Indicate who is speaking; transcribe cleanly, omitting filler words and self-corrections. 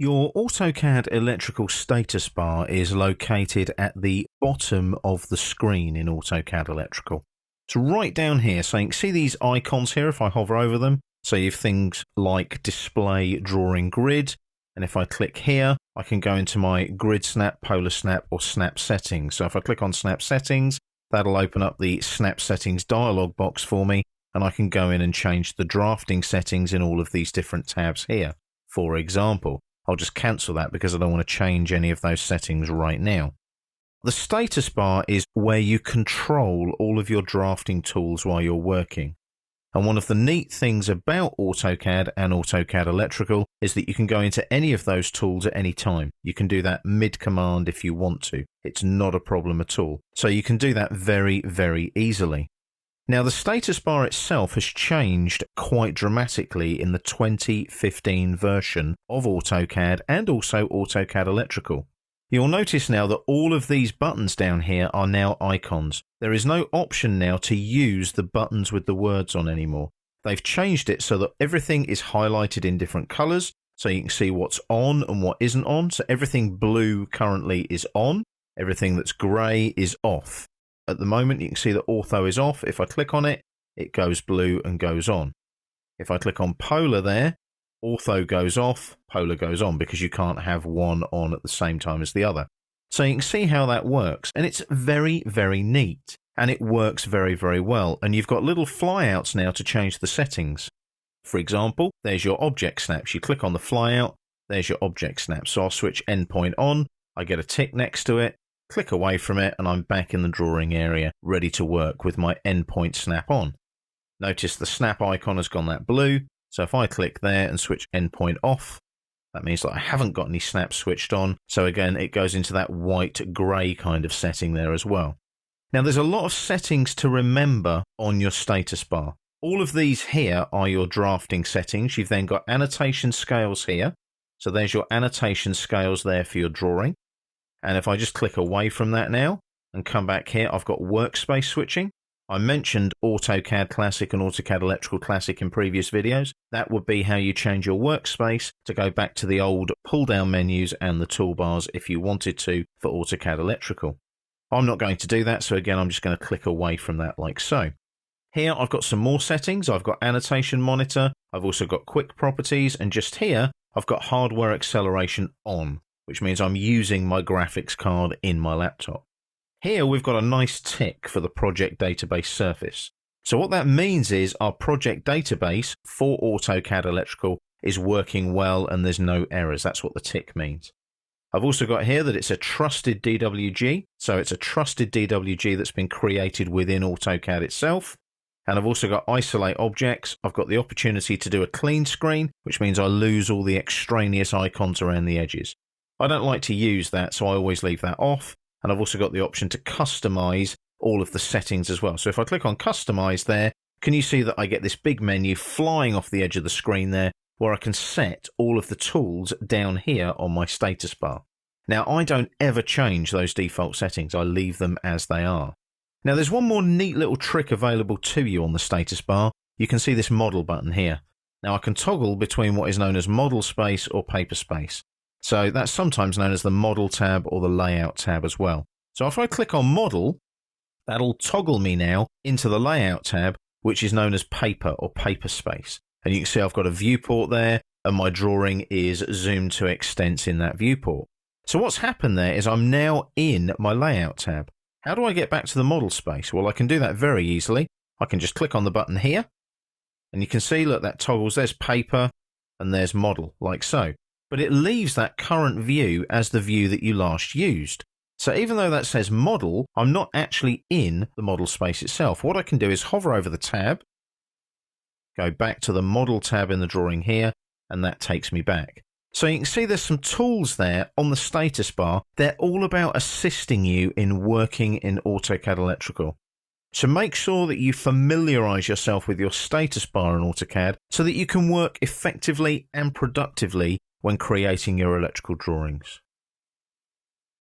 Speaker 1: Your AutoCAD electrical status bar is located at the bottom of the screen in AutoCAD electrical. So right down here, so you can see these icons here if I hover over them. So you have things like display, drawing, grid. And if I click here, I can go into my grid snap, polar snap, or snap settings. So if I click on snap settings, that'll open up the snap settings dialog box for me. And I can go in and change the drafting settings in all of these different tabs here. For example, I'll just cancel that because I don't want to change any of those settings right now. The status bar is where you control all of your drafting tools while you're working. And one of the neat things about AutoCAD and AutoCAD Electrical is that you can go into any of those tools at any time. You can do that mid-command if you want to. It's not a problem at all. So you can do that very, very easily. Now, the status bar itself has changed quite dramatically in the 2015 version of AutoCAD and also AutoCAD Electrical. You'll notice now that all of these buttons down here are now icons. There is no option now to use the buttons with the words on anymore. They've changed it so that everything is highlighted in different colors, so you can see what's on and what isn't on. So everything blue currently is on, everything that's gray is off. At the moment, you can see that ortho is off. If I click on it, it goes blue and goes on. If I click on polar there, ortho goes off, polar goes on, because you can't have one on at the same time as the other. So you can see how that works, and it's very, very neat, and it works very, very well. And you've got little flyouts now to change the settings. For example, there's your object snaps. You click on the flyout, there's your object snap. So I'll switch endpoint on, I get a tick next to it, click away from it, and I'm back in the drawing area, ready to work with my endpoint snap on. Notice the snap icon has gone that blue, so if I click there and switch endpoint off, that means that I haven't got any snaps switched on, so again, it goes into that white-grey kind of setting there as well. Now, there's a lot of settings to remember on your status bar. All of these here are your drafting settings. You've then got annotation scales here, so there's your annotation scales there for your drawing. And if I just click away from that now and come back here, I've got workspace switching. I mentioned AutoCAD Classic and AutoCAD Electrical Classic in previous videos. That would be how you change your workspace to go back to the old pull-down menus and the toolbars if you wanted to for AutoCAD Electrical. I'm not going to do that, so again, I'm just going to click away from that like so. Here, I've got some more settings. I've got annotation monitor. I've also got quick properties, and just here, I've got hardware acceleration on, which means I'm using my graphics card in my laptop. Here we've got a nice tick for the project database surface. So what that means is our project database for AutoCAD Electrical is working well and there's no errors. That's what the tick means. I've also got here that it's a trusted DWG. So it's a trusted DWG that's been created within AutoCAD itself. And I've also got isolate objects. I've got the opportunity to do a clean screen, which means I lose all the extraneous icons around the edges. I don't like to use that, so I always leave that off. And I've also got the option to customize all of the settings as well. So if I click on customize there, can you see that I get this big menu flying off the edge of the screen there where I can set all of the tools down here on my status bar. Now, I don't ever change those default settings. I leave them as they are. Now, there's one more neat little trick available to you on the status bar. You can see this model button here. Now, I can toggle between what is known as model space or paper space. So that's sometimes known as the model tab or the layout tab as well. So if I click on model, that'll toggle me now into the layout tab, which is known as paper or paper space. And you can see I've got a viewport there and my drawing is zoomed to extents in that viewport. So what's happened there is I'm now in my layout tab. How do I get back to the model space? Well, I can do that very easily. I can just click on the button here and you can see, look, that toggles. There's paper and there's model, like so. But it leaves that current view as the view that you last used. So even though that says model, I'm not actually in the model space itself. What I can do is hover over the tab, go back to the model tab in the drawing here, and that takes me back. So you can see there's some tools there on the status bar. They're all about assisting you in working in AutoCAD Electrical. So make sure that you familiarize yourself with your status bar in AutoCAD so that you can work effectively and productively when creating your electrical drawings.